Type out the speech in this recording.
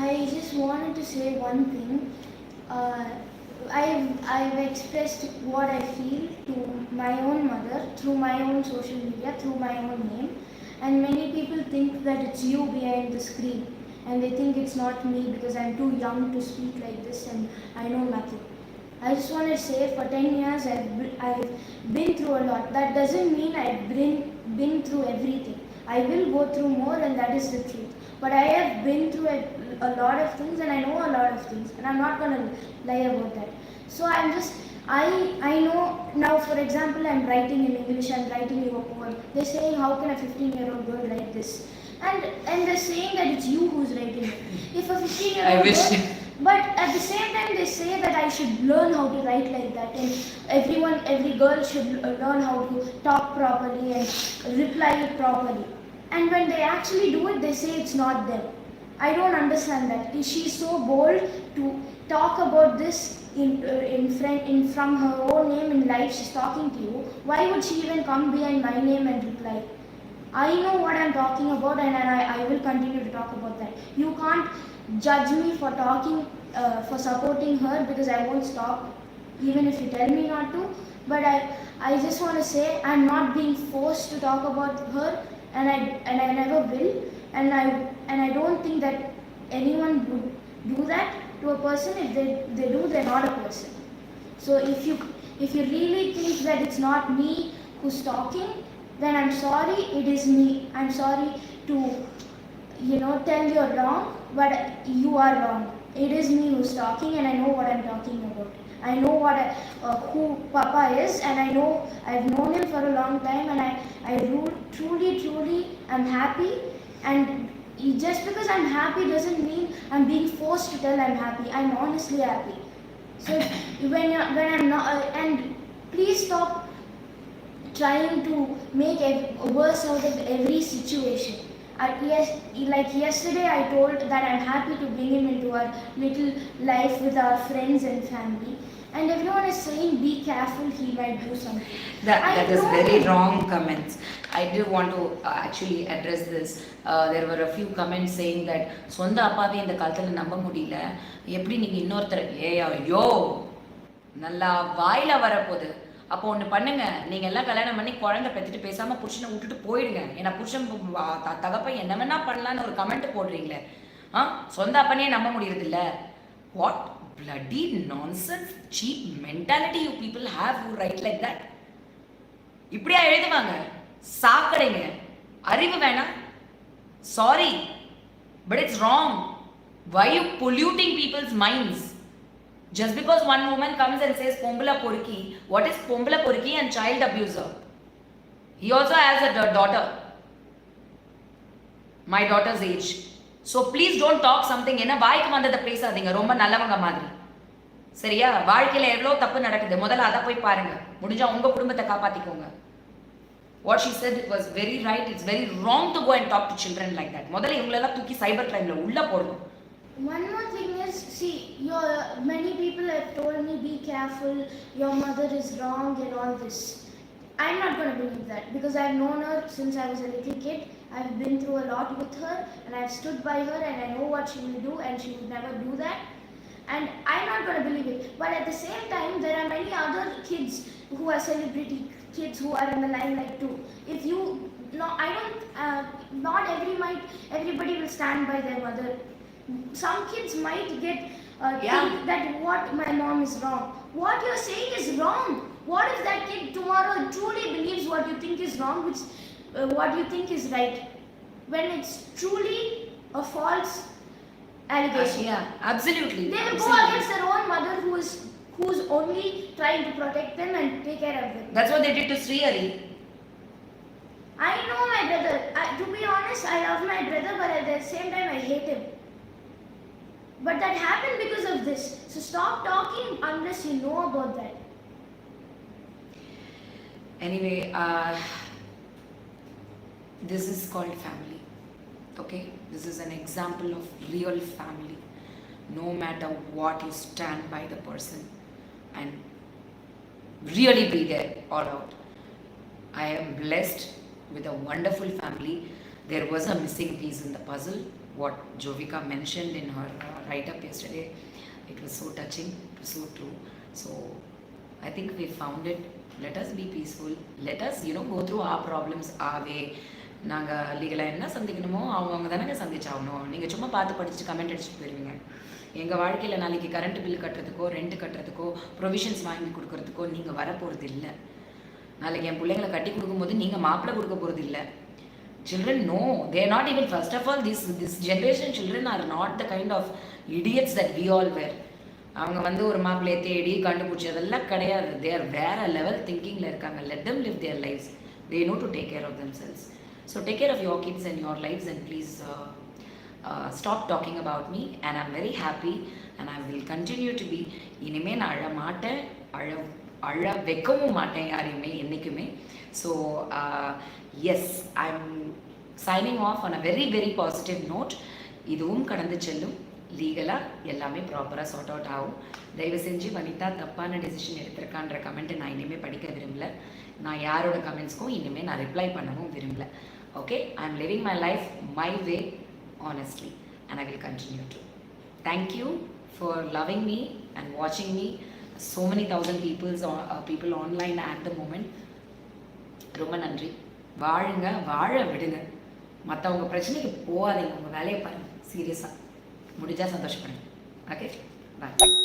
I just wanted to say one thing. Uh, I've expressed what I feel to my own mother through my own social media, through my own name, and many people think that it's you behind the screen, and they think it's not me because I'm too young to speak like this and I know nothing. I just want to say for 10 years I've been through a lot. That doesn't mean I've been through everything. I will go through more, and that is the truth. But I have been through a lot of things, and I know a lot of things, and I'm not going to lie about that. So I know now, for example, I'm writing in English, I'm writing you a poem. They're saying, how can a 15-year-old girl write this? And they're saying that it's you who's writing it. If a 15-year-old girl... But at the same time, they say that I should learn how to write like that, and every girl should learn how to talk properly and reply properly. And when they actually do it, they say it's not them. I don't understand that. She's so bold to talk about this from her own name in live. She's talking to you. Why would she even come behind my name and reply? I know what I'm talking about, and I will continue to talk about that. You can't judge me for talking, for supporting her, because I won't stop even if you tell me not to. But I just want to say I'm not being forced to talk about her, and I never will, and I don't think that anyone would do that to a person. If they do, they're not a person. So if you really think that it's not me who's talking, then I'm sorry, it is me. I'm sorry to tell you're wrong, but you are wrong. It is me who's talking, and I know what I'm talking about. I know who Papa is, and I know I've known him for a long time, and I truly am happy. And just because I'm happy doesn't mean I'm being forced to tell I'm happy. I'm honestly happy. So when I'm not, and please stop trying to make worse out of every situation. Yes, like yesterday I told that I'm happy to bring him into our little life with our friends and family, and everyone is saying be careful, he might do something. That is very wrong comments. I do want to actually address this. There were a few comments saying that சொந்த அப்பாவே இந்த காலத்துல நம்ப முடியல, எப்படி நீங்க இன்னொருத்தர் ஐயோ நல்லா வாயில வரப்போகுது. அப்போ ஒன்று பண்ணுங்க, நீங்கள் எல்லாம் கல்யாணம் பண்ணி குழந்தை பெற்றுட்டு பேசாமல் புருஷனை விட்டுட்டு போயிடுங்க. ஏன்னா புருஷன் தகப்பன் என்ன வேணா பண்ணலான்னு ஒரு கமெண்ட் போடுறீங்களே, சொந்த அப்பனே நம்ப முடியறதில்ல. What bloody nonsense cheap mentality you people have who write like that. இப்படியா எழுதுவாங்க? சாக்கடைங்க, அறிவு வேணாம். Sorry, but it's wrong. Why you polluting people's minds? Just because one woman comes and says Pombala Porki, what is Pombala Porki and child abuser? He also has a daughter, my daughter's age. So please don't talk something என்ன வாய்க்கு வந்ததை பேசாதீங்க, ரொம்ப நல்லவங்க மாதிரி. சரியா? வாழ்க்கையில எவ்வளோ தப்பு நடக்குது, முதல்ல அதை போய் பாருங்க. முடிஞ்சா உங்க குடும்பத்தை காப்பாத்திக்கோங்க. What she said was very right. It's very wrong to go and talk to children like that. முதல்ல இவங்களெல்லாம் தூக்கி சைபர் கிரைம்ல உள்ள போடணும். One more thing is, see, many people have told me, be careful, your mother is wrong and all this. I'm not going to believe that, because I've known her since I was a little kid. I've been through a lot with her, and I've stood by her, and I know what she will do, and she would never do that. And I'm not going to believe it. But at the same time, there are many other kids who are celebrity kids who are in the limelight too. If you, no, I don't, not everybody will stand by their mother. Some kids might think that what my mom is wrong. What you're saying is wrong. What if that kid tomorrow truly believes what you think is wrong, which what you think is right, when it's truly a false allegation? Yeah, absolutely. They will go against their own mother, who's only trying to protect them and take care of them. That's what they did to Srihari. I know my brother. To be honest, I love my brother, but at the same time I hate him. But that happened because of this. So stop talking unless you know about that. Anyway, this is called family. Okay? This is an example of real family. No matter what, you stand by the person and really be there all out. I am blessed with a wonderful family. There was a missing piece in the puzzle. what Jovika mentioned in her write-up yesterday, it was so touching, so true. So I think we found it. Let us be peaceful. Let us, go through our problems our way. நாங்கள் லீகலாக என்ன சந்திக்கணுமோ அவங்க தானேங்க சந்திச்சாகணும். நீங்கள் சும்மா பார்த்து படிச்சுட்டு comment அடிச்சுட்டு போயிடுவீங்க. எங்கள் வாழ்க்கையில் நாளைக்கு கரண்ட் பில் கட்டுறதுக்கோ ரெண்ட் கட்டுறதுக்கோ ப்ரொவிஷன்ஸ் வாங்கி கொடுக்குறதுக்கோ நீங்கள் வரப்போகிறது இல்லை. நாளைக்கு என் பிள்ளைங்களை கட்டி கொடுக்கும்போது நீங்கள் மாப்பிள்ளை கொடுக்க போகிறது இல்லை. Children, no, they are not even, first of all, this generation children are not the kind of idiots that we all were. அவங்க வந்து ஒரு மாப்பிள்ளையை தேடி கண்டுபிடிச்சி அதெல்லாம் கிடையாது. They are வேற லெவல் திங்கிங்கில் இருக்காங்க. Let them live their lives. They know to take care of themselves. So take care of your kids and your lives, and please stop talking about me. And I'm very happy and I will continue to be. இனிமேல் நான் அழ மாட்டேன், அழ வைக்கவும் மாட்டேன் யாரையுமே என்றைக்குமே. So yes, I am signing off on a very very positive note. இதுவும் கடந்து செல்லும். லீகலாக எல்லாமே ப்ராப்பராக சார்ட் அவுட் ஆகும். தயவு செஞ்சு வனிதா தப்பான டெசிஷன் எடுத்திருக்கான்ற கமெண்ட்டை நான் இனிமேல் படிக்க விரும்பல. நான் யாரோட கமெண்ட்ஸ்க்கும் இனிமேல் நான் ரிப்ளை பண்ணவும் விரும்பல. Okay, I am living my life my way honestly, and I will continue to. Thank you for loving me and watching me. So many thousand people online at the moment. ரொம்ப நன்றி. வாழுங்க, வாழ விடுங்க. மற்றவங்க பிரச்சனைக்கு போகாதீங்க. உங்கள் வேலையை பாருங்கள். சீரியஸாக முடிஞ்சால் சந்தோஷப்படுங்க. ஓகே, பாய்.